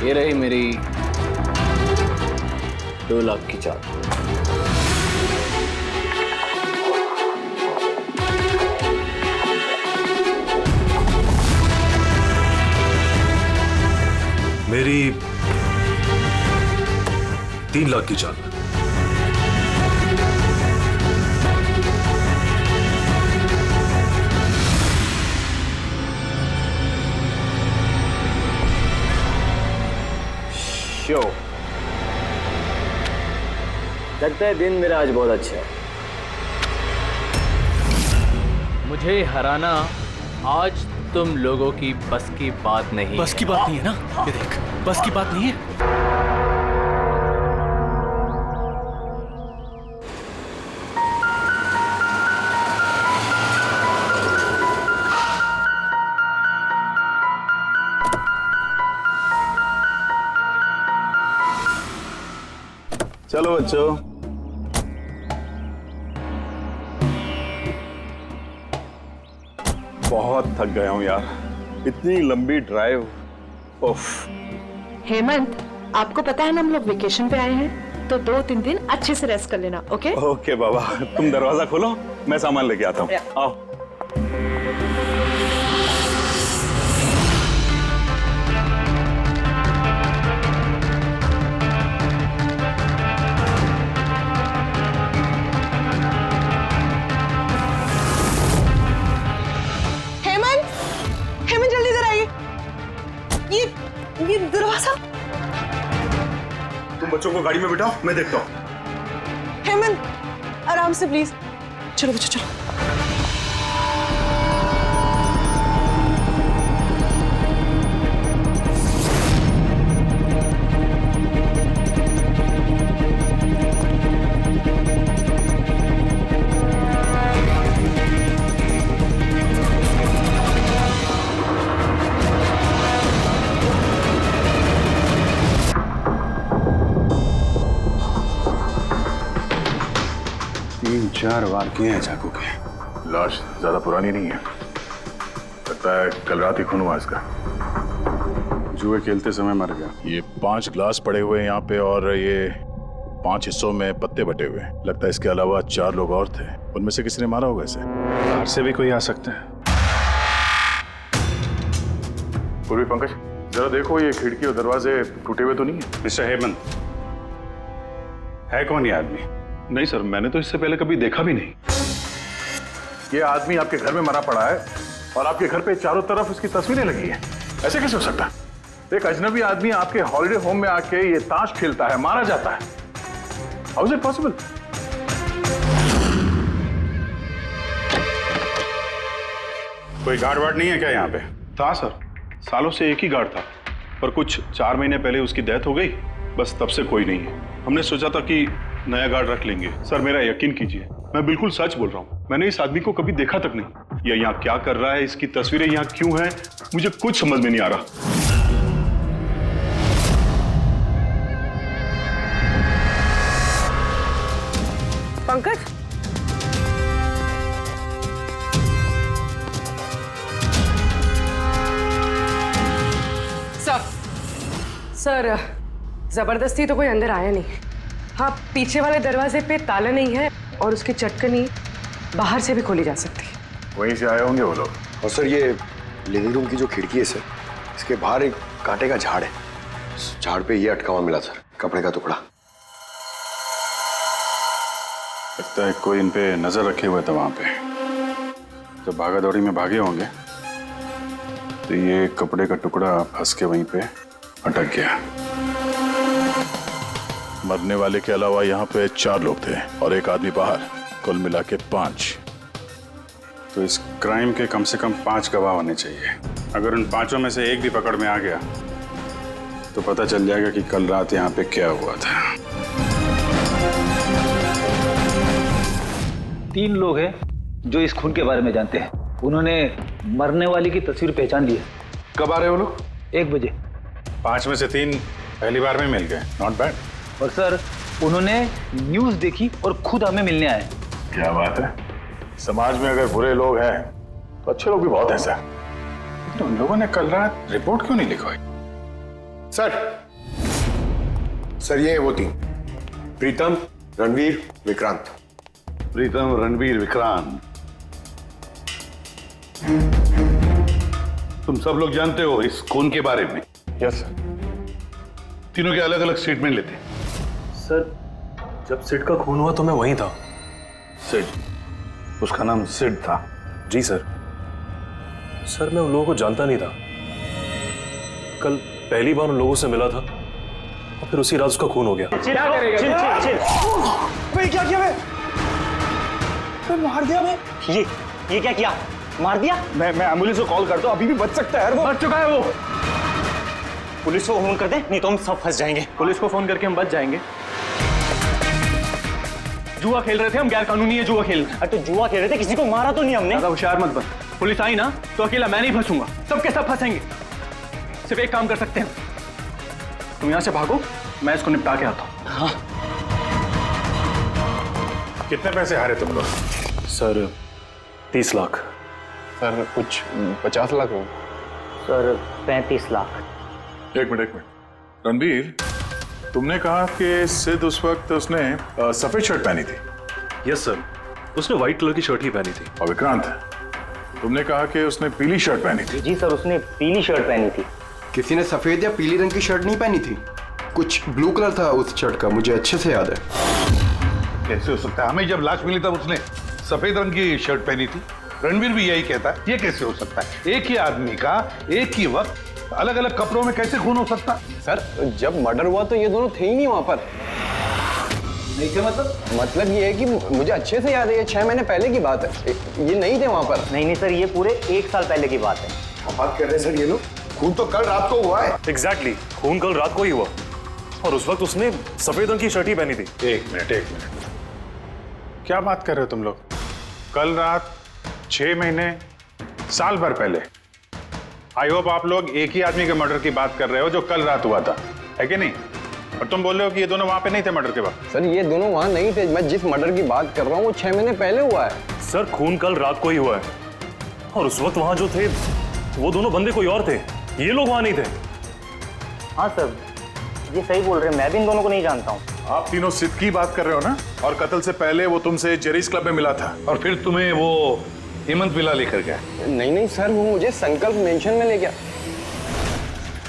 ये रही मेरी 2 लाख की चाल। मेरी 3 लाख की चाल। शो लगता है दिन मेरा आज बहुत अच्छा है। मुझे हराना आज तुम लोगों की बस की बात नहीं। बस की बात नहीं है ना? ये देख, बस की बात नहीं है। चलो बच्चों, बहुत थक गया हूं यार, इतनी लंबी ड्राइव। उफ। हेमंत, आपको पता है ना हम लोग वेकेशन पे आए हैं, तो 2-3 दिन अच्छे से रेस्ट कर लेना। ओके ओके बाबा, तुम दरवाजा खोलो, मैं सामान लेके आता हूँ। आओ। हेमंत जल्दी इधर आइए। ये दरवाजा। तुम बच्चों को गाड़ी में बिठाओ, मैं देखता हूँ। हेमंत आराम से प्लीज। चलो बच्चों चलो। तीन चार वार किए हैं चाकू के। लाश ज्यादा पुरानी नहीं है, लगता है कल रात ही खून हुआ इसका। जुए खेलते समय मर गया। ये 5 ग्लास पड़े हुए हैं यहाँ पे और ये 5 हिस्सों में पत्ते बटे हुए हैं। लगता है इसके अलावा 4 लोग और थे, उनमें से किसी ने मारा होगा इसे। बाहर से भी कोई आ सकते हैं। पूर्वी पंकज, जरा देखो ये खिड़की और दरवाजे टूटे हुए तो नहीं है। मिस्टर हेमंत, है कौन ये आदमी? नहीं सर, मैंने तो इससे पहले कभी देखा भी नहीं। ये आदमी आपके घर में मरा पड़ा है और आपके घर पे चारों तरफ इसकी तस्वीरें लगी हैं। ऐसे कैसे हो सकता है? एक अजनबी आदमी आपके हॉलिडे होम में आके ये ताश खेलता है, मारा जाता है। How is it possible? कोई गार्ड वार्ड नहीं है क्या यहाँ पे? था सर, सालों से एक ही गार्ड था, पर कुछ 4 महीने पहले उसकी डेथ हो गई, बस तब से कोई नहीं है। हमने सोचा था कि नया गार्ड रख लेंगे। सर मेरा यकीन कीजिए, मैं बिल्कुल सच बोल रहा हूँ। मैंने इस आदमी को कभी देखा तक नहीं। यह यहाँ क्या कर रहा है, इसकी तस्वीरें यहाँ क्यों हैं, मुझे कुछ समझ में नहीं आ रहा। पंकज, सर जबरदस्ती तो कोई अंदर आया नहीं। हाँ, पीछे वाले दरवाजे पे ताला नहीं है और उसकी चटकनी बाहर से भी खोली जा सकती है। वहीं से आए होंगे वो लोग। और सर ये लिविंग रूम की जो खिड़की है सर, इसके बाहर एक कांटे का झाड़ है। इस झाड़ पे ये अटका हुआ मिला सर, कपड़े का टुकड़ा। लगता है कोई इन पे नजर रखे हुए था वहां पे। जब भागा दौड़ी में भागे होंगे तो ये कपड़े का टुकड़ा फंस के वहीं पे अटक गया। मरने वाले के अलावा यहाँ पे 4 लोग थे और एक आदमी बाहर, कुल मिला के 5। तो इस क्राइम के कम से कम 5 गवाह होने चाहिए। अगर उन 5 में से एक भी पकड़ में आ गया तो पता चल जाएगा कि कल रात यहाँ पे क्या हुआ था। 3 लोग हैं जो इस खून के बारे में जानते हैं। उन्होंने मरने वाली की तस्वीर पहचान ली है। कब आ रहे हो लोग? 1 बजे। 5 में से 3 पहली बार में मिल गए, नॉट बैड। और सर उन्होंने न्यूज़ देखी और खुद हमें मिलने आए। क्या बात है, समाज में अगर बुरे लोग हैं तो अच्छे लोग भी बहुत हैं सर। तो उन लोगों ने कल रात रिपोर्ट क्यों नहीं लिखवाई? सर ये है वो तीन, प्रीतम, रणवीर, विक्रांत। प्रीतम, रणवीर, विक्रांत, तुम सब लोग जानते हो इस खून के बारे में? Yes sir. तीनों के अलग अलग स्टेटमेंट लेते। सर जब सिड का खून हुआ तो मैं वहीं था। सिड, उसका नाम सिड था? जी सर। सर मैं उन लोगों को जानता नहीं था। कल पहली बार उन लोगों से मिला था और फिर उसी रात उसका खून हो गया। क्या करेगा? भाई क्या किया मैं मार दिया मैं। ये क्या किया? मार दिया? मैं एम्बुलेंस को कॉल करता हूँ, अभी भी बच सकता है यार वो। मर चुका है वो। पुलिस को फोन कर दे, नहीं तो हम सब फंस जाएंगे। पुलिस को फोन करके हम बच जाएंगे। जुआ खेल रहे थे हम, गैर कानूनी है जुआ खेल। अरे तो जुआ खेल रहे थे, किसी को मारा तो नहीं हमने। ज्यादा होशियार मत बन। पुलिस आई ना तो अकेला मैं नहीं फंसूंगा, सबके सब फंसेंगे। सिर्फ एक काम कर सकते हैं, तुम यहां से भागो, मैं इसको निपटा के आता हूं। हाँ। कितने पैसे हारे तुम लोग? सर 30 लाख। सर कुछ 50 लाख हो। सर 35 लाख। एक मिनट। रणबीर, तुमने कहा कि सिद्ध उस वक्त उसने सफेद शर्ट पहनी थी। यस सर, उसने व्हाइट कलर की शर्ट ही पहनी थी। और विक्रांत, तुमने कहा कि उसने पीली शर्ट पहनी थी। जी सर, उसने पीली शर्ट पहनी थी। किसी ने सफेद या पीली रंग की शर्ट नहीं पहनी थी, कुछ ब्लू कलर था उस शर्ट का, मुझे अच्छे से याद है। कैसे हो सकता है? हमें जब लाश मिली तब उसने सफेद रंग की शर्ट पहनी थी। रणवीर भी यही कहता है। ये कैसे हो सकता है? एक ही आदमी का एक ही वक्त अलग अलग कपड़ों में कैसे खून हो सकता? सर जब मर्डर हुआ तो ये दोनों थे ही नहीं वहां पर। नहीं थे मतलब ये है कि मुझे अच्छे से याद है, ये 6 महीने पहले की बात है, ये नहीं थे वहां पर। नहीं सर, ये पूरे 1 साल पहले की बात है। क्या बात कर रहे हैं सर ये लोग? खून तो कल रात को हुआ है। एग्जैक्टली, खून कल रात को ही हुआ और उस वक्त उसने सफेद रंग की शर्ट ही पहनी थी। एक मिनट, क्या बात कर रहे हो तुम लोग? कल रात 6 महीने, साल भर पहले। आई होप आप लोग एक ही आदमी के मर्डर की बात कर रहे हो जो कल रात हुआ था, है कि नहीं? और तुम बोल रहे हो कि ये दोनों वहां पे नहीं थे मर्डर के वक्त। सर ये दोनों वहां नहीं थे, मैं जिस मर्डर की बात कर रहा हूँ वो 6 महीने पहले हुआ है। सर खून कल रात को ही हुआ है और उस वक्त वहां जो थे वो दोनों बंदे कोई और थे, ये लोग वहां नहीं थे। हाँ सर, ये सही बोल रहे हैं, मैं भी इन दोनों को नहीं जानता हूँ। आप तीनों सिद्ध की बात कर रहे हो ना? और कत्ल से पहले वो तुमसे जेरीज क्लब में मिला था और फिर तुम्हें वो हेमंत विला लेकर गया। नहीं सर, वो मुझे संकल्प मेंशन में ले गया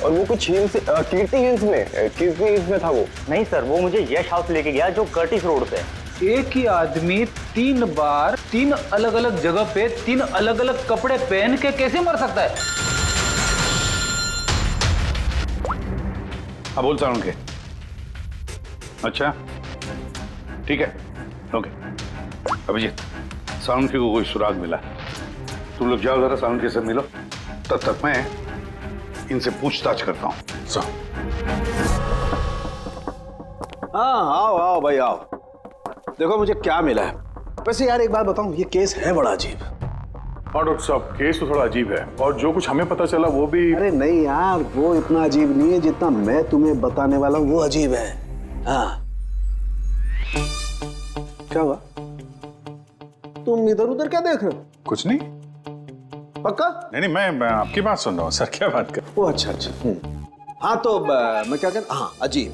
और वो कुछ कीर्ति हिल्स में था वो। नहीं सर, वो मुझे यश हाउस लेके गया जो कर्टिस रोड पे है। एक ही आदमी 3 बार 3 अलग अलग जगह पे 3 अलग अलग कपड़े पहन के कैसे मर सकता है? हाँ बोल साउंड के। अच्छा ठीक है, ओके। अभिजीत, साउंड के को कोई सुराग मिला? तुम लोग जाओ जरा साउंड के से मिलो, तब तक मैं इनसे पूछताछ करता हूँ। हाँ आओ भाई आओ, देखो मुझे क्या मिला है। वैसे यार एक बात बताऊं, ये केस है बड़ा अजीब। और डॉक्टर साहब, केस तो थोड़ा अजीब है और जो कुछ हमें पता चला वो भी। अरे नहीं यार, वो इतना अजीब नहीं है जितना मैं तुम्हें बताने वाला हूँ, वो अजीब है। हाँ क्या हुआ? तुम इधर उधर क्या देख रहे हो? कुछ नहीं। पक्का? नहीं, मैं आपकी बात सुन रहा हूँ सर। क्या बात कर? ओ अच्छा। हाँ तो मैं क्या कर, हाँ अजीब।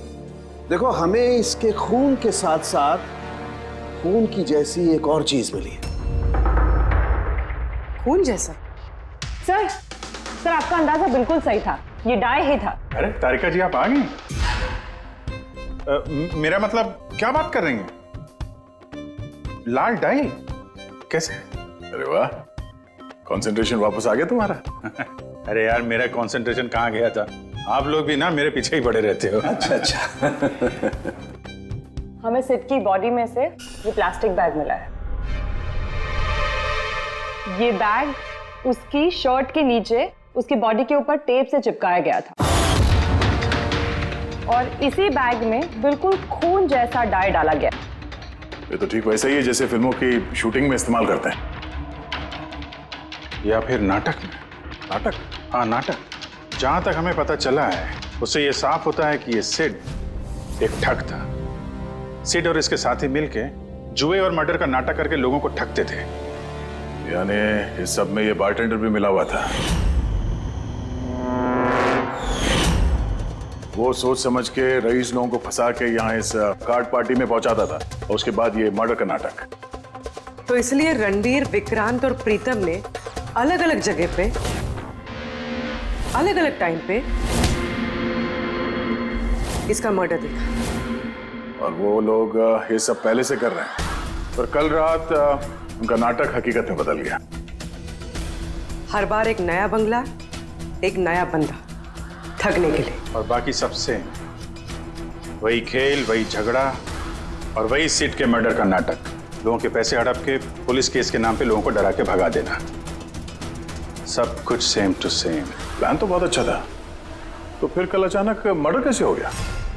देखो हमें इसके खून के साथ साथ खून की जैसी एक और चीज मिली है। खून जैसा? सर आपका अंदाजा बिल्कुल सही था, ये डाई ही था। अरे तारिका जी, आप आ गई? मेरा मतलब क्या बात कर रही हैं? लाल डाई कैसे? अरे वाह, कंसंट्रेशन वापस आ गया तुम्हारा। अरे यार, मेरा कंसंट्रेशन कहाँ गया था? आप लोग भी ना मेरे पीछे ही पड़े रहते हो। अच्छा। हमें सिड की बॉडी में से ये प्लास्टिक बैग मिला है। ये बैग उसकी शर्ट के नीचे उसकी बॉडी के ऊपर टेप से चिपकाया गया था और इसी बैग में बिल्कुल खून जैसा डाई डाला गया। ये तो ठीक वैसा ही है जैसे फिल्मों की शूटिंग में इस्तेमाल करते हैं, या फिर नाटक में। नाटक? हाँ नाटक। जहां तक हमें पता चला है उससे ये साफ होता है कि ये सिड एक ठग था। सिड और इसके साथी मिलके जुए और मर्डर का नाटक करके लोगों को ठगते थे। यानी इस सब में ये बारटेंडर भी मिला हुआ था। वो सोच समझ के रईस लोगों को फंसा के यहाँ इस कार्ड पार्टी में पहुंचाता था और उसके बाद ये मर्डर का नाटक। तो इसलिए रणबीर, विक्रांत और प्रीतम ने अलग अलग जगह पे अलग अलग टाइम पे इसका मर्डर देखा। और वो लोग ये सब पहले से कर रहे हैं, पर कल रात उनका नाटक हकीकत में बदल गया। हर बार एक नया बंगला, एक नया बंदा ठगने के लिए, और बाकी सबसे वही खेल, वही झगड़ा और वही सीट के मर्डर का नाटक। लोगों के पैसे हड़प के पुलिस केस के नाम पे लोगों को डरा के भगा देना। सब कुछ सेम टू सेम। प्लान तो बहुत अच्छा था, तो फिर कल अचानक मर्डर कैसे हो गया?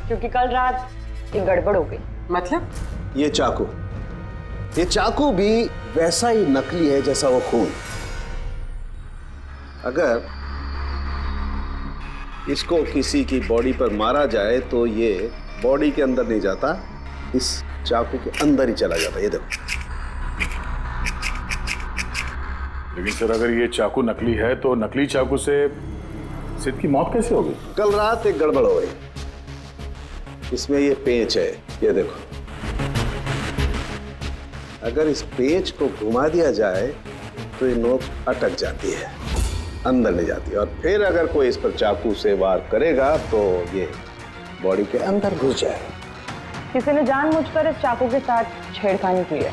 क्योंकि कल रात एक गड़बड़ हो गई। मतलब ये चाकू भी वैसा ही नकली है जैसा वो खून। अगर इसको किसी की बॉडी पर मारा जाए तो ये बॉडी के अंदर नहीं जाता, इस चाकू के अंदर ही चला जाता। ये देखो। लेकिन सर अगर ये चाकू नकली है तो नकली चाकू से सिद्ध की मौत कैसे हो गई? कल रात एक गड़बड़ हो गई। इसमें ये पेंच है, ये देखो। अगर इस पेंच को घुमा दिया जाए तो ये नोक अटक जाती है, अंदर नहीं जाती, और फिर अगर कोई इस पर चाकू से वार करेगा तो ये बॉडी के अंदर घुस जाएगा। किसी ने जानबूझकर इस चाकू के साथ छेड़खानी की है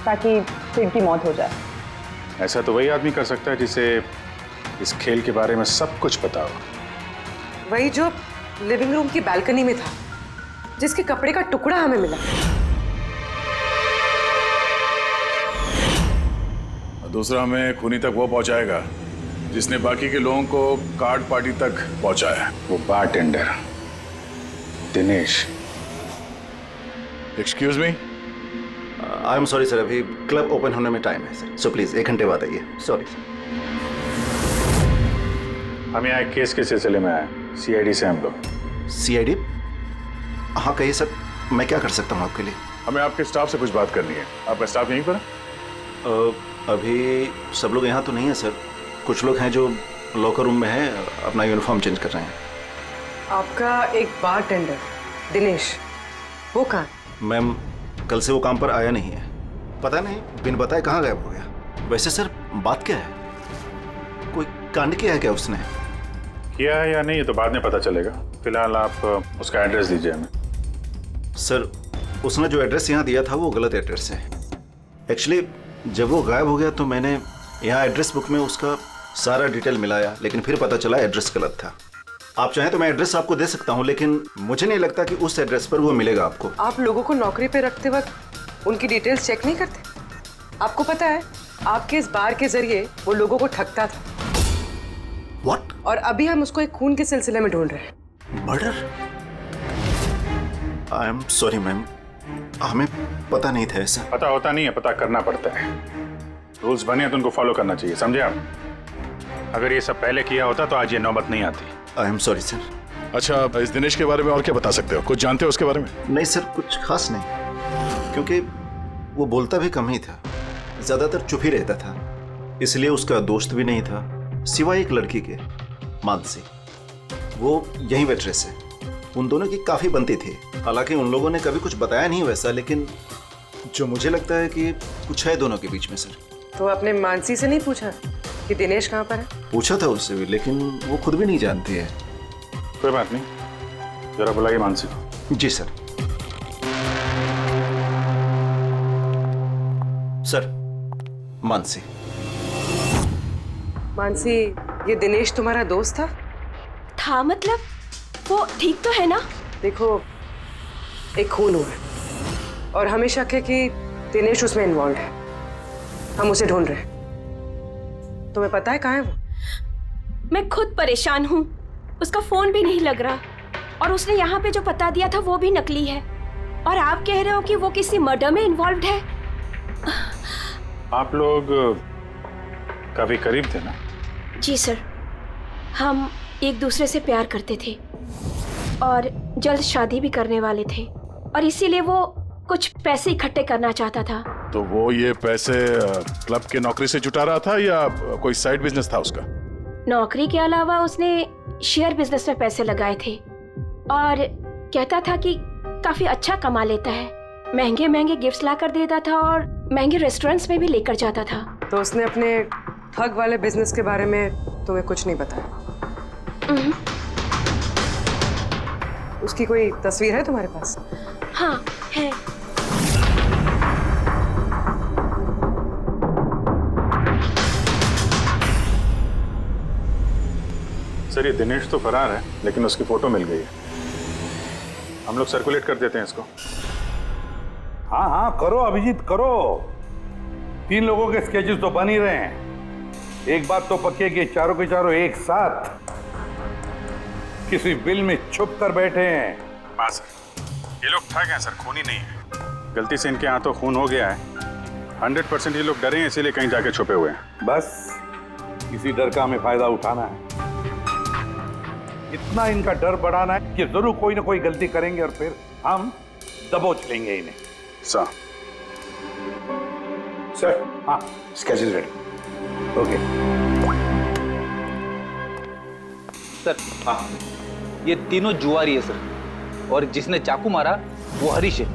ताकि सिड की मौत हो जाए। ऐसा तो वही आदमी कर सकता है जिसे इस खेल के बारे में सब कुछ पता हो। वही जो लिविंग रूम की बालकनी में था, जिसके कपड़े का टुकड़ा हमें मिला। दूसरा हमें खूनी तक वो पहुंचाएगा जिसने बाकी के लोगों को कार्ड पार्टी तक पहुंचाया, वो bartender Dinesh. Excuse me. I am sorry sir, अभी क्लब ओपन होने में टाइम है सर, सो प्लीज 1 घंटे बाद आइए। Sorry sir. हम यहाँ एक केस के सिलसिले में आए, सीआईडी से हम लोग। सीआईडी? हाँ कहिए सर, मैं क्या कर सकता हूँ आपके लिए? हमें आपके स्टाफ से कुछ बात करनी है। आपका स्टाफ यहीं पर है? अभी सब लोग यहाँ तो नहीं है सर, कुछ लोग हैं जो लॉकर रूम में हैं, अपना यूनिफॉर्म चेंज कर रहे हैं। आपका एक बारटेंडर दिनेश, वो कहाँ? मैम कल से वो काम पर आया नहीं है, पता नहीं बिन बताए कहाँ गायब हो गया। वैसे सर बात क्या है, कोई कांड किया है क्या उसने? किया है या नहीं ये तो बाद में पता चलेगा, फिलहाल आप उसका एड्रेस दीजिए हमें। सर उसने जो एड्रेस यहाँ दिया था वो गलत एड्रेस है। एक्चुअली जब वो गायब हो गया तो मैंने यहाँ एड्रेस बुक में उसका सारा डिटेल मिलाया, लेकिन फिर पता चला एड्रेस गलत था। आप चाहें तो मैं एड्रेस आपको दे सकता हूँ, लेकिन मुझे नहीं लगता कि उस एड्रेस पर वो मिलेगा आपको। आप लोगों को नौकरी पे रखते वक्त उनकी डिटेल्स चेक नहीं करते? आपको पता है आपके इस बार के जरिए वो लोगों को ठगता था। What? और अभी हम उसको एक खून के सिलसिले में ढूंढ रहे हैं। Murder? I am sorry ma'am, हमें पता नहीं था ऐसा। पता होता नहीं है, पता करना पड़ता है। रूल्स बने हैं तो उनको फॉलो करना चाहिए, समझे आप? अगर ये सब पहले किया होता तो आज ये नौबत नहीं आती। I am sorry sir. अच्छा, इस दिनेश के बारे में और क्या बता सकते हो? कुछ जानते हो उसके बारे में? नहीं सर, कुछ खास नहीं, क्योंकि वो बोलता भी कम ही था, ज्यादातर चुप ही रहता था, इसलिए उसका दोस्त भी नहीं था सिवाय एक लड़की के, मानसी। वो यही वेट्रेस है, उन दोनों की काफी बनती थी। हालांकि उन लोगों ने कभी कुछ बताया नहीं वैसा, लेकिन जो मुझे लगता है कि कुछ है दोनों के बीच में सर। तो आपने मानसी से नहीं पूछा कि दिनेश कहाँ पर है? पूछा था उससे भी, लेकिन वो खुद भी नहीं जानती है। कोई बात नहीं, जरा बुलाइए मानसी को। जी सर। सर, मानसी। मानसी, ये दिनेश तुम्हारा दोस्त था? मतलब वो ठीक तो है ना? देखो, एक खून हुआ है और हमें शक है कि दिनेश उसमें इन्वॉल्व है। हम उसे ढूंढ रहे हैं। तुम्हें पता है कहाँ है वो? मैं खुद परेशान हूँ, उसका फोन भी नहीं लग रहा, और उसने यहाँ पे जो पता दिया था वो भी नकली है, और आप कह रहे हो कि वो किसी मर्डर में इन्वॉल्व है। आप लोग काफी करीब थे ना? जी सर, हम एक दूसरे से प्यार करते थे और जल्द शादी भी करने वाले थे, और इसीलिए वो कुछ पैसे इकट्ठे करना चाहता था। तो वो ये पैसे क्लब के नौकरी से जुटा रहा था या कोई साइड बिजनेस था उसका? नौकरी के अलावा उसने शेयर बिजनेस में पैसे लगाए थे, और कहता था कि काफी अच्छा कमा लेता है, महंगे महंगे गिफ्ट्स ला कर देता था और महंगे रेस्टोरेंट्स में भी लेकर जाता था। तो उसने अपने ठग वाले बिजनेस के बारे में तुम्हें कुछ नहीं बताया? उसकी कोई तस्वीर है तुम्हारे पास? हाँ है। सर ये दिनेश तो फरार है, लेकिन उसकी फोटो मिल गई है। हम लोग सर्कुलेट कर देते हैं इसको। हाँ हाँ करो अभिजीत करो। 3 लोगों के स्केचेस तो बन ही रहे हैं। एक बात तो पक्की है कि चारों के चारों एक साथ किसी बिल में छुप कर बैठे हैं। हाँ सर, ये लोग ठग हैं सर, खूनी नहीं है। गलती से इनके हाथों खून हो गया है। 100% ये लोग डरे हैं, इसीलिए कहीं जाके छुपे हुए हैं। बस इसी डर का हमें फायदा उठाना है। इतना इनका डर बढ़ाना है कि जरूर कोई ना कोई गलती करेंगे और फिर हम दबोच लेंगे इन्हें। सर सर हाँ स्केचेस रेडी। ओके सर हाँ, ये तीनों जुआरी है सर, और जिसने चाकू मारा वो हरीश है।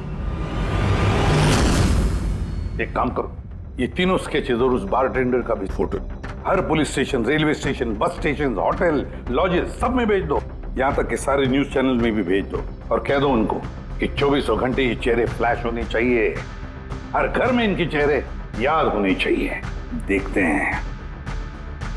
एक काम करो, ये तीनों स्केचेस और उस बारटेंडर का भी फोटो हर police station, railway station, bus station, hotel, lodges सब में भेज दो। यहाँ तक कि सारे न्यूज चैनल में भी भेज दो और कह दो उनको कि 24 घंटे ये चेहरे फ्लैश होने चाहिए। हर घर में इनके चेहरे याद होने चाहिए। देखते हैं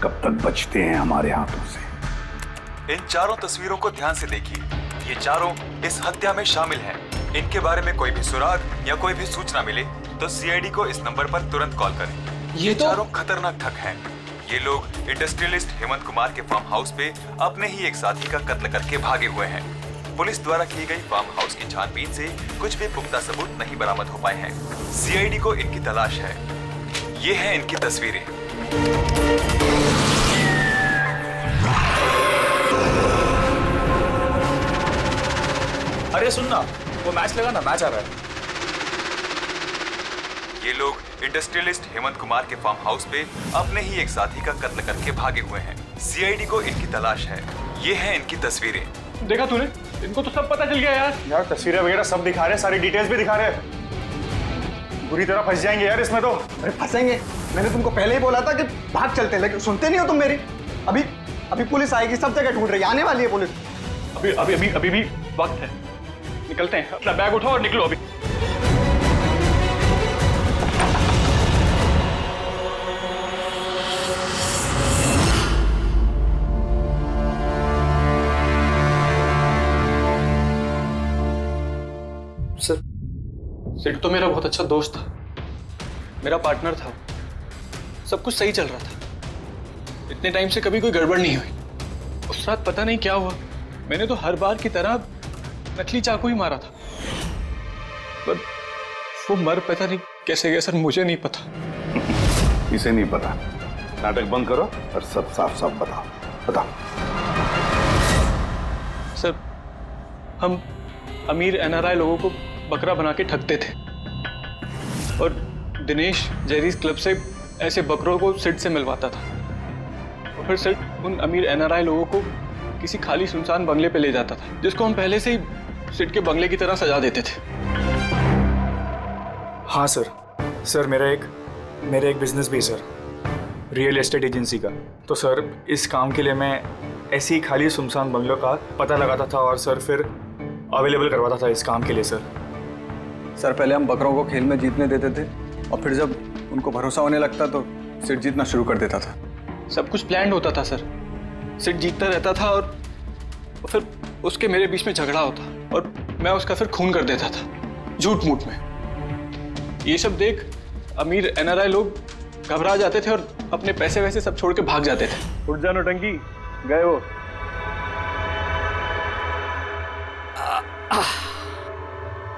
कब तक बचते हैं हमारे हाथों से। इन चारों तस्वीरों को ध्यान से देखिए। ये चारों इस हत्या में शामिल हैं। इनके बारे में कोई भी सुराग या कोई भी सूचना मिले तो सीआईडी को इस नंबर पर तुरंत कॉल करें। ये चारों खतरनाक ठग हैं। ये लोग इंडस्ट्रियलिस्ट हेमंत कुमार के फार्म हाउस पे अपने ही एक साथी का कत्ल करके भागे हुए हैं। पुलिस द्वारा की गई फार्म हाउस की छानबीन से कुछ भी पुख्ता सबूत नहीं बरामद हो पाए हैं। सीआईडी को इनकी तलाश है। ये हैं इनकी तस्वीरें। अरे सुनना, वो मैच लगा ना, मैच आ रहा है। ये लोग इंडस्ट्रियलिस्ट हेमंत कुमार के फार्म हाउस पे अपने ही एक साथी का कत्ल करके भागे हुए हैं। सीआईडी को इनकी तलाश है। ये हैं इनकी तस्वीरें। देखा तूने, इनको तो सब पता चल गया यार। यार तस्वीरें वगैरह सब दिखा रहे हैं, सारी डिटेल्स भी दिखा रहे हैं। बुरी तरह फंस जाएंगे यार इसमें तो। अरे फंसेंगे, मैंने तुमको पहले ही बोला था कि भाग चलते, लेकिन सुनते नहीं हो तुम मेरी। अभी पुलिस आएगी, सब जगह ढूंढ रही है, आने वाली है पुलिस। अभी भी वक्त है, निकलते हैं। अपना बैग उठाओ और निकलो अभी। सर, सिड तो मेरा बहुत अच्छा दोस्त था, मेरा पार्टनर था, सब कुछ सही चल रहा था। इतने टाइम से कभी कोई गड़बड़ नहीं हुई। उस रात पता नहीं क्या हुआ, मैंने तो हर बार की तरह नकली चाकू ही मारा था, पर वो मर पता नहीं कैसे गया सर, मुझे नहीं पता। इसे नहीं पता। नाटक बंद करो और सब साफ साफ बताओ। सर, हम अमीर एनआरआई लोगों को बकरा बना के ठगते थे और दिनेश जैरीज क्लब से ऐसे बकरों को सिड से मिलवाता था और फिर सिड उन अमीर एनआरआई लोगों को किसी खाली सुनसान बंगले पे ले जाता था, जिसको हम पहले से ही सिड के बंगले की तरह सजा देते थे। हाँ सर मेरा एक बिजनेस भी है सर, रियल एस्टेट एजेंसी का। तो सर इस काम के लिए मैं ऐसी ही खाली सुनसान बंगलों का पता लगाता था और सर फिर अवेलेबल करवाता था इस काम के लिए। सर पहले हम बकरों को खेल में जीतने देते थे और फिर जब उनको भरोसा होने लगता तो सिड जीतना शुरू कर देता था। सब कुछ प्लान्ड होता था सर, सिड जीतता रहता था और फिर उसके मेरे बीच में झगड़ा होता और मैं उसका फिर खून कर देता था झूठ मूठ में। ये सब देख अमीर एनआरआई लोग घबरा जाते थे और अपने पैसे वैसे सब छोड़ के भाग जाते थे। उठ जानो टंकी, गए वो।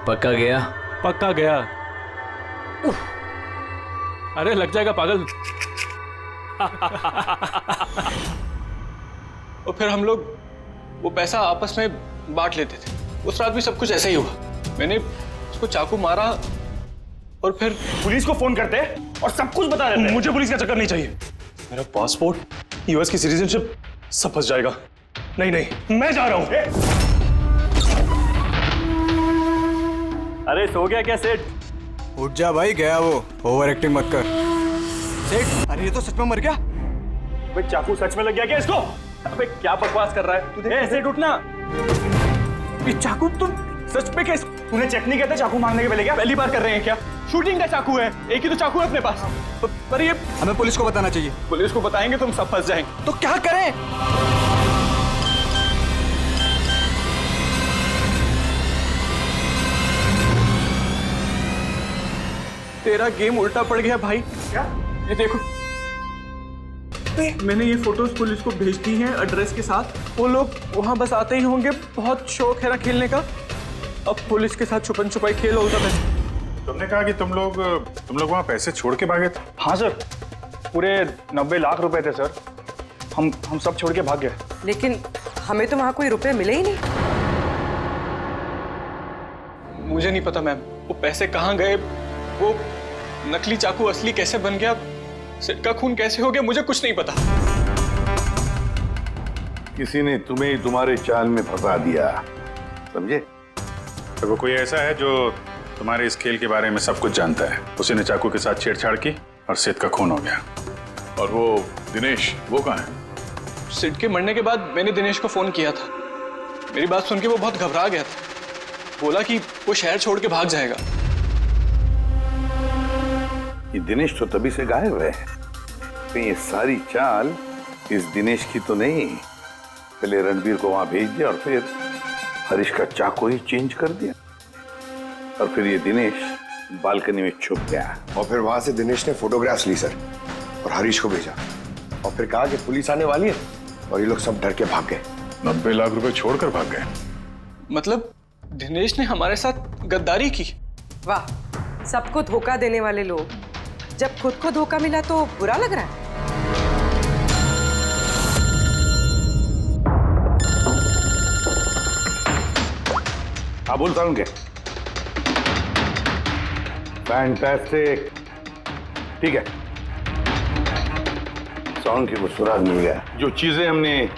पक्का गया। अरे लग जाएगा पागल। और फिर हम लोग वो पैसा आपस में बांट लेते थे। उस रात भी सब कुछ ऐसा ही हुआ। मैंने उसको चाकू मारा और फिर पुलिस को फोन करते और सब कुछ बता देते। मुझे पुलिस का चक्कर नहीं चाहिए। मेरा पासपोर्ट, यूएस की सिटीजनशिप सब फंस जाएगा। नहीं, मैं जा रहा हूं। अरे सो गया क्या सेठ? उठ जा भाई, गया वो। ओवर एक्टिंग मत कर। सेठ, अरे ये तो सच में मर गया। भाई चाकू सच में लग गया क्या इसको? अबे क्या बकवास कर रहा है? ए सेठ उठना। ये चाकू तुम सच में कैसे? तूने चेक नहीं किया था चाकू मांगने के पहले? क्या पहली बार कर रहे हैं क्या? शूटिंग का चाकू है, एक ही तो चाकू है अपने पास। पर ये हमें पुलिस को बताना चाहिए। पुलिस को बताएंगे तुम सब फंस जाएंगे। तो क्या करें? तेरा गेम उल्टा पड़ गया भाई। क्या? ये देखो, मैंने ये फोटोज पुलिस को भेज दी हैं एड्रेस के साथ। वो लोग वहां बस आते ही होंगे। बहुत शौक है ना खेलने का। अब पुलिस के साथ छुपन छुपाई खेल होता है। तुमने कहा कि तुम लोग वहां पैसे छोड़ के भागे थे? हाँ सर, पूरे 90 लाख रुपए थे सर। हम सब छोड़ के भाग गए। लेकिन हमें तो वहां कोई रुपए मिले ही नहीं। मुझे नहीं पता मैम, वो पैसे कहाँ गए, वो नकली चाकू असली कैसे बन गया, सिट का खून कैसे हो गया, मुझे कुछ नहीं पता। किसी ने तुम्हें तुम्हारे चाल में फंसा दिया, समझे? तो वो कोई ऐसा है जो तुम्हारे इस खेल के बारे में सब कुछ जानता है। उसी ने चाकू के साथ छेड़छाड़ की और सिट का खून हो गया। और वो दिनेश, वो कहाँ है? सिट के मरने के बाद मैंने दिनेश को फोन किया था। मेरी बात सुन के वो बहुत घबरा गया था। बोला कि वो शहर छोड़ के भाग जाएगा। ये दिनेश तो तभी से गायब है। तो ये सारी चाल इस दिनेश की तो नहीं। पहले रणबीर को वहां भेज दिया और फिर हरीश का चाकू ही चेंज कर दिया, और फिर ये दिनेश बालकनी में छुप गया। और फिर वहां से दिनेश ने फोटोग्राफ्स ली सर, और हरीश को भेजा, और फिर कहा कि पुलिस आने वाली है, और ये लोग सब डर के भाग गए। 90 लाख रुपए छोड़कर भाग गए? मतलब दिनेश ने हमारे साथ गद्दारी की? वाह, सबको धोखा देने वाले लोग। जब खुद को धोखा मिला तो बुरा लग रहा है। हाँ बोल सारुण के। फैंटास्टिक, ठीक है। सारुण के को सुराग मिल गया। जो चीजें हमने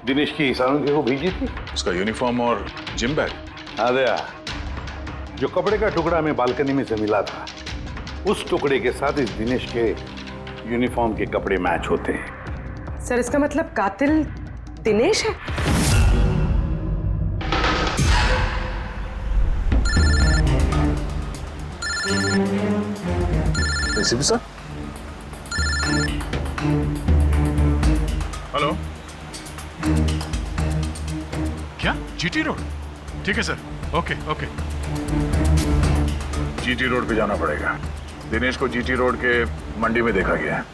दिनेश की सारुण के को भेजी थी, उसका यूनिफॉर्म और जिम बैग। अरे जो कपड़े का टुकड़ा हमें बालकनी में से मिला था, उस टुकड़े के साथ इस दिनेश के यूनिफॉर्म के कपड़े मैच होते हैं। सर, इसका मतलब कातिल दिनेश है? ACP sir. हेलो, क्या जीटी रोड? ठीक है sir, okay okay. GT road पे जाना पड़ेगा। दिनेश को जीटी रोड के मंडी में देखा गया है।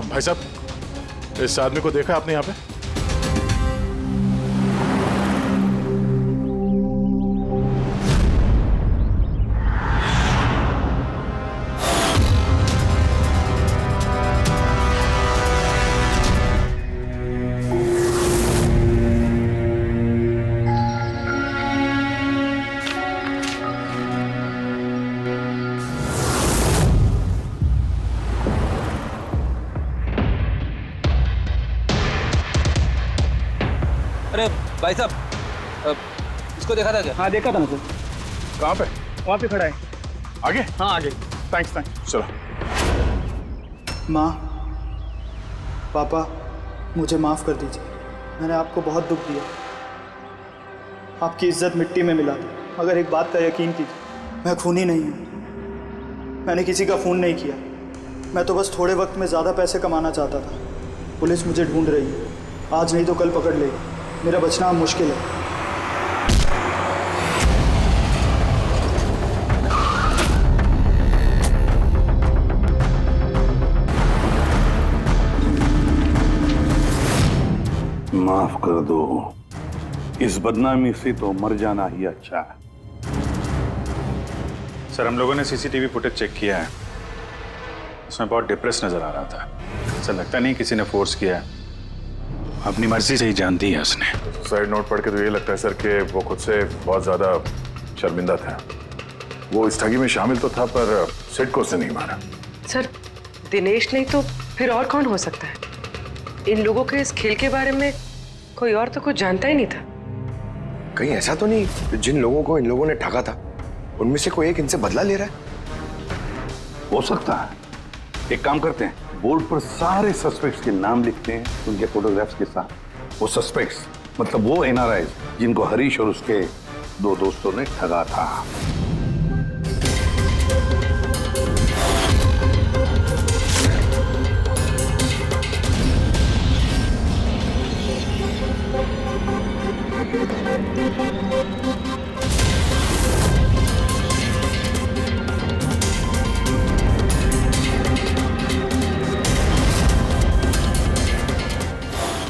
भाई साहब, इस आदमी को देखा आपने यहाँ पे? अरे भाई साहब, इसको देखा था क्या? हाँ देखा था मुझे। कहाँ पे? वहाँ पे खड़ा है। आगे? हाँ आगे। थैंक्स। चलो। माँ, पापा, मुझे माफ़ कर दीजिए। मैंने आपको बहुत दुख दिया। आपकी इज्जत मिट्टी में मिला दी। मगर एक बात का यकीन कीजिए, मैं खूनी नहीं हूँ। मैंने किसी का खून नहीं किया। मैं तो बस थोड़े वक्त में ज़्यादा पैसे कमाना चाहता था। पुलिस मुझे ढूंढ रही है। आज नहीं तो कल पकड़ लेगी। मेरा बचना अब मुश्किल है। माफ कर दो, इस बदनामी से तो मर जाना ही अच्छा है। सर, हम लोगों ने सीसीटीवी फुटेज चेक किया है। उसमें बहुत डिप्रेस नजर आ रहा था। ऐसा लगता नहीं किसी ने फोर्स किया है, अपनी मर्जी से ही जान दी है उसने। साइड नोट पढ़ के तो ये लगता है सर कि वो खुद से बहुत ज्यादा शर्मिंदा था। वो इस ठगी में शामिल तो था, पर सिड को उसने नहीं मारा। सर, दिनेश नहीं तो फिर और कौन हो सकता है? इन लोगों के इस खेल के बारे में कोई और तो कुछ जानता ही नहीं था। कहीं ऐसा तो नहीं जिन लोगों को इन लोगों ने ठगा था उनमें से कोई एक इनसे बदला ले रहा है? हो सकता है। एक काम करते हैं, बोर्ड पर सारे सस्पेक्ट्स के नाम लिखते हैं उनके फोटोग्राफ्स के साथ। वो सस्पेक्ट्स मतलब वो एनआरआई जिनको हरीश और उसके 2 दोस्तों ने ठगा था।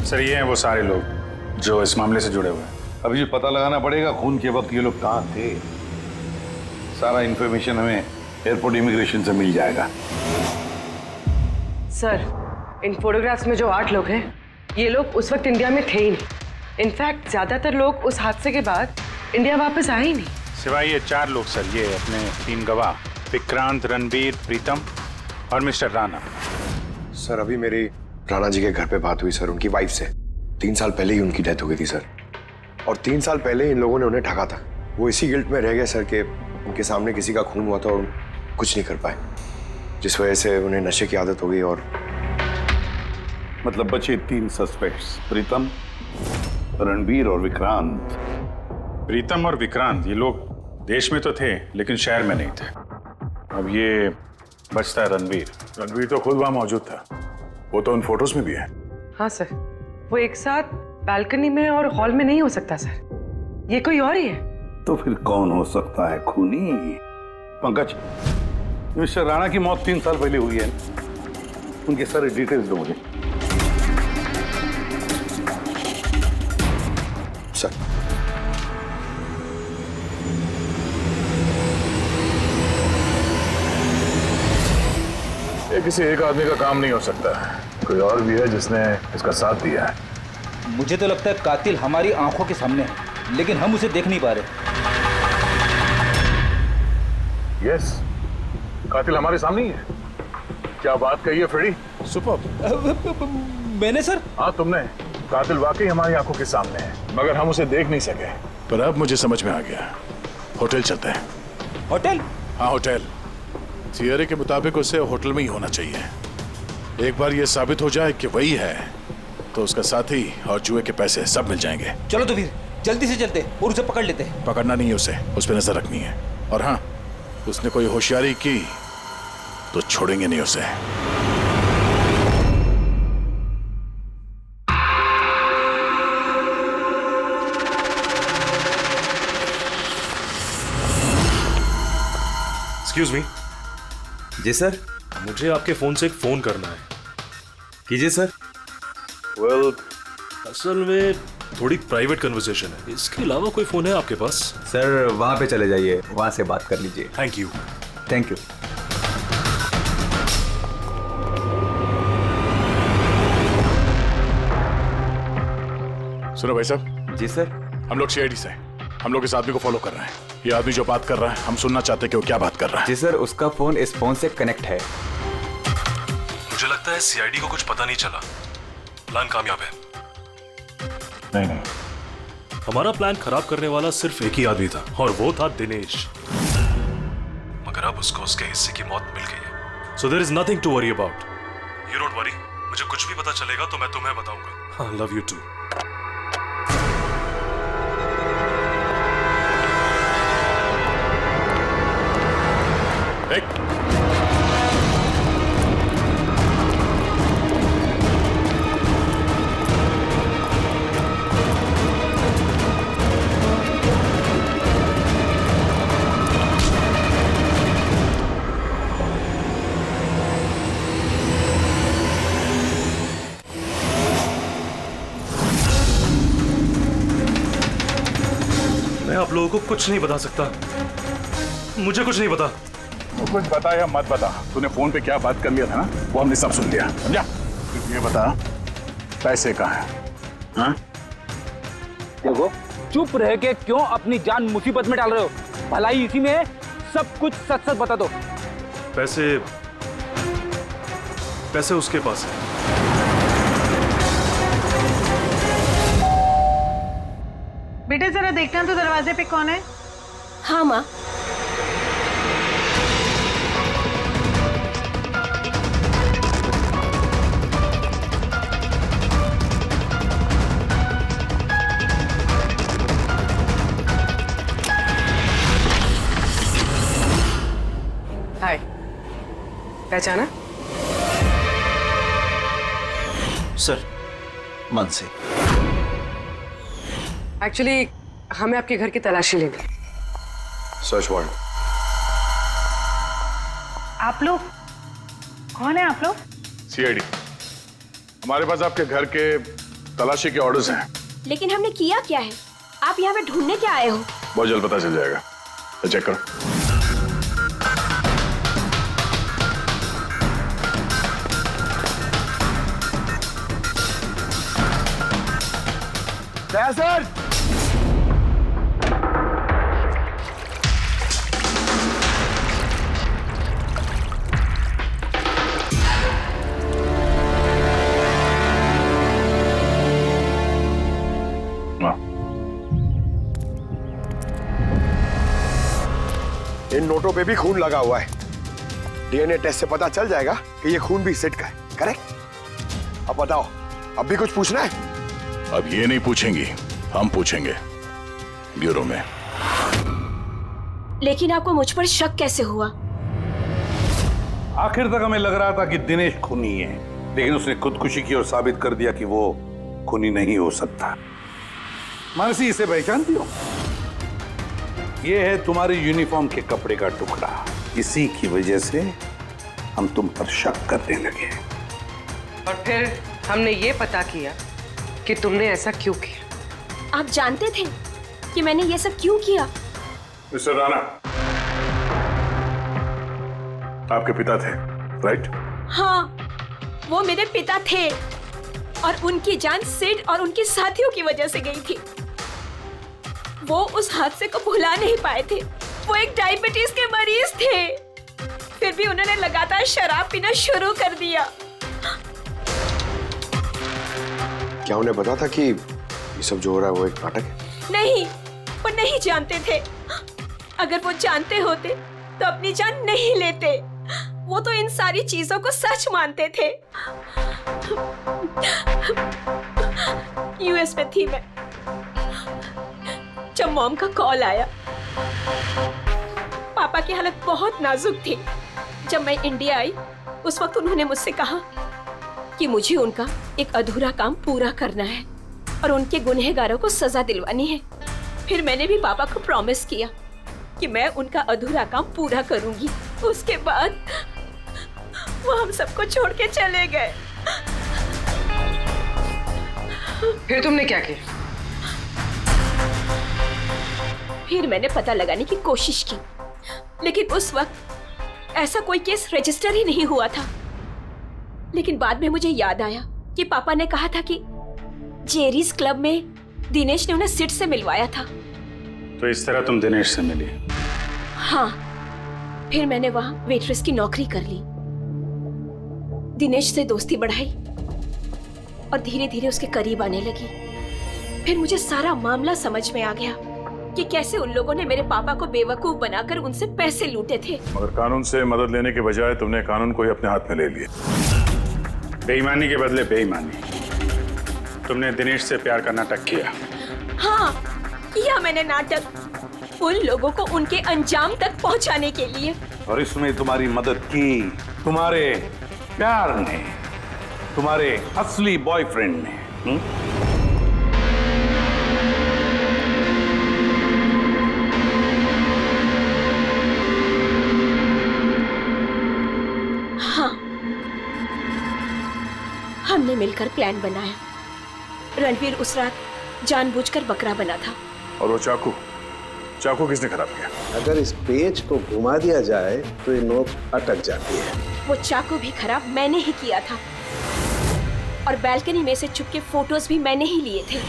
सर ये हैं वो सारे लोग जो इस मामले से जुड़े हुए हैं। अभी जो पता लगाना पड़ेगा खून के वक्त ये लोग कहाँ थे। सारा इंफॉर्मेशन हमें एयरपोर्ट इमिग्रेशन से मिल जाएगा। सर, इन फोटोग्राफ्स में जो 8 लोग हैं, ये लोग उस वक्त इंडिया में थे ही नहीं। इनफैक्ट ज्यादातर लोग उस हादसे के बाद इंडिया वापस आए ही नहीं। सिवाय ये 4 लोग सर, ये अपने 3 गवाह विक्रांत, रणबीर, प्रीतम और मिस्टर राणा। सर अभी मेरी राणा जी के घर पे बात हुई सर, उनकी वाइफ से। 3 साल पहले ही उनकी डेथ हो गई थी सर, और 3 साल पहले इन लोगों ने उन्हें ठगा था। वो इसी गिल्ट में रह गए सर कि उनके सामने किसी का खून हुआ था और कुछ नहीं कर पाए, जिस वजह से उन्हें नशे की आदत हो गई। और मतलब बचे 3 सस्पेक्ट्स, प्रीतम, रणबीर और विक्रांत। प्रीतम और विक्रांत ये लोग देश में तो थे लेकिन शहर में नहीं थे। अब ये बचता है रणबीर। रणबीर तो खुद वहां मौजूद था, वो तो उन फोटोज में भी है। हाँ सर, वो एक साथ बालकनी में और हॉल में नहीं हो सकता सर, ये कोई और ही है। तो फिर कौन हो सकता है खूनी? पंकज, मिस्टर राणा की मौत 3 साल पहले हुई है, उनके सारे डिटेल्स दो मुझे। सर ये किसी एक आदमी का काम नहीं हो सकता, कोई और भी है जिसने इसका साथ दिया है। मुझे तो लगता है कातिल हमारी आंखों के सामने है, लेकिन हम उसे देख नहीं पा रहे। यस, कातिल हमारे सामने ही है। क्या बात कही है फ्रेडी? सुपर। मैंने सर? हाँ तुमने। कातिल वाकई हमारी आंखों के सामने है, मगर हम उसे देख नहीं सके। पर अब मुझे समझ में आ गया, होटल चलते हैं। होटल? हाँ होटल। थियरी के मुताबिक उसे होटल में ही होना चाहिए। एक बार ये साबित हो जाए कि वही है तो उसका साथी और जुए के पैसे सब मिल जाएंगे। चलो तो फिर जल्दी से चलते और उसे पकड़ लेते हैं। पकड़ना नहीं है उसे, उस पर नजर रखनी है। और हाँ, उसने कोई होशियारी की तो छोड़ेंगे नहीं उसे। Excuse me. जी सर। मुझे आपके फोन से एक फोन करना है। कीजिए सर। वेल, असल में थोड़ी प्राइवेट कन्वर्सेशन है, इसके अलावा कोई फोन है आपके पास? सर वहां पे चले जाइए, वहां से बात कर लीजिए। Thank you. Thank you. सुनो भाई साहब। जी सर। हम लोग सीआईडी से हैं। हम लोग इस आदमी को फॉलो कर रहे हैं। ये आदमी जो बात कर रहा है, हम सुनना चाहते हैं कि वो क्या बात कर रहा है। जी सर, उसका फोन इस फोन से कनेक्ट है। मुझे लगता है सीआईडी को कुछ पता नहीं चला। प्लान कामयाब है। नहीं, हमारा प्लान खराब करने वाला सिर्फ एक ही आदमी था, और वो था दिनेश। मगर अब उसको उसके हिस्से की मौत मिल गई है। So there is nothing to worry about. You don't worry, मुझे कुछ भी पता चलेगा तो मैं तुम्हें बताऊंगा। I love you too. मैं आप लोगों को कुछ नहीं बता सकता। मुझे कुछ नहीं पता। वो कुछ बता या मत बता, तूने फोन पे क्या बात कर लिया था ना, वो हमने सब सुन लिया, समझा? ये बता, पैसे कहाँ हैं? हाँ? देखो, चुप रह के क्यों अपनी जान मुसीबत में डाल रहे हो? भलाई इसी में है, सब कुछ सच सच बता दो। पैसे पैसे उसके पास है। बेटे जरा देखना तो दरवाजे पे कौन है। हाँ माँ। हाय, पहचाना? सर, मानसी। एक्चुअली हमें आपके घर की तलाशी लेनी। Search warrant. आप लोग कौन है? आप लोग सीआईडी। हमारे पास आपके घर के तलाशी के ऑर्डर्स हैं। लेकिन हमने किया क्या है? आप यहाँ पे ढूंढने क्या आए हो? बहुत जल्द पता चल जाएगा, तो चेक करो। सर, इन नोटों पे भी खून लगा हुआ है। डीएनए टेस्ट से पता चल जाएगा कि ये खून भी सिट का है। करेक्ट? अब बताओ, अब भी कुछ पूछना है? अब ये नहीं पूछेंगी, हम पूछेंगे ब्यूरो में। लेकिन आपको मुझ पर शक कैसे हुआ? आखिर तक हमें लग रहा था कि दिनेश खूनी है, लेकिन उसने खुदकुशी की और साबित कर दिया कि वो खूनी नहीं हो सकता। मानसी, इसे पहचानती हो? ये है तुम्हारे यूनिफॉर्म के कपड़े का टुकड़ा। इसी की वजह से हम तुम पर शक करने लगे और फिर हमने ये पता किया कि तुमने ऐसा क्यों किया। आप जानते थे कि मैंने ये सब क्यों किया? मिस्टर राणा, आपके पिता थे, राइट? हाँ, वो मेरे पिता थे और उनकी जान सिड और उनके साथियों की वजह से गई थी। वो उस हादसे को भुला नहीं पाए थे। वो एक डायबिटीज के मरीज थे, फिर भी उन्होंने लगातार शराब पीना शुरू कर दिया। क्या उन्हें पता था कि ये सब जो हो रहा है वो एक नाटक है? नहीं, वो नहीं जानते थे। अगर वो जानते होते तो अपनी जान नहीं लेते। वो तो इन सारी चीजों को सच मानते थे। यूएस में थी मैं जब मॉम का कॉल आया। पापा की हालत बहुत नाजुक थी। जब मैं इंडिया आई उस वक्त उन्होंने मुझसे कहा कि मुझे उनका एक अधूरा काम पूरा करना है और उनके गुनहगारों को सजा दिलवानी है। फिर मैंने भी पापा को प्रॉमिस किया कि मैं उनका अधूरा काम पूरा करूंगी। उसके बाद वो हम सबको छोड़ के चले गए। फिर तुमने क्या किया? फिर मैंने पता लगाने की कोशिश की, लेकिन उस वक्त ऐसा कोई केस रजिस्टर ही नहीं हुआ था। लेकिन बाद में मुझे याद आया कि पापा ने कहा था कि जेरीज क्लब में दिनेश ने उन्हें सिड से मिलवाया था। तो इस तरह तुम दिनेश से मिली? हाँ, फिर मैंने वहां वेट्रेस की नौकरी कर ली। दिनेश से दोस्ती बढ़ाई और धीरे धीरे उसके करीब आने लगी। फिर मुझे सारा मामला समझ में आ गया कि कैसे उन लोगों ने मेरे पापा को बेवकूफ बनाकर उनसे पैसे लूटे थे। मगर कानून से मदद लेने के बजाय तुमने कानून को ही अपने हाथ में ले लिया। बेईमानी के बदले बेईमानी। तुमने दिनेश से प्यार का नाटक किया। हाँ, किया मैंने नाटक उन लोगों को उनके अंजाम तक पहुंचाने के लिए। और इसमें तुम्हारी मदद की तुम्हारे प्यार ने, तुम्हारे असली बॉयफ्रेंड ने। हाँ, हमने मिलकर प्लान बनाया। रणवीर उस रात जानबूझकर बकरा बना था। और वो चाकू चाकू किसने खराब किया? अगर इस पेज को घुमा दिया जाए तो ये नोक अटक जाती है। वो चाकू भी खराब मैंने ही किया था और बालकनी में से चुपके फोटोज भी मैंने ही लिए थे।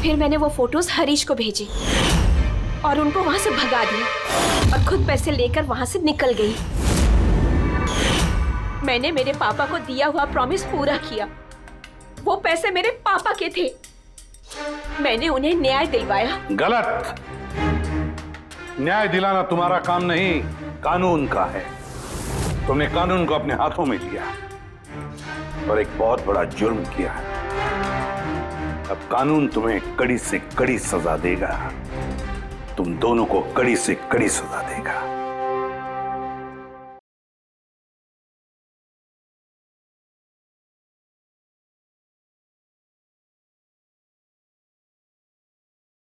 फिर मैंने वो फोटोज हरीश को भेजी और उनको वहां से भगा दिया और खुद पैसे लेकर वहां से निकल गई। मैंने मेरे पापा को दिया हुआ प्रॉमिस पूरा किया। वो पैसे मेरे पापा के थे। मैंने उन्हें न्याय दिलवाया। गलत। न्याय दिलाना तुम्हारा काम नहीं, कानून का है। तुमने कानून को अपने हाथों में लिया और एक बहुत बड़ा जुर्म किया है। अब कानून तुम्हें कड़ी से कड़ी सजा देगा। तुम दोनों को कड़ी से कड़ी सजा देगा।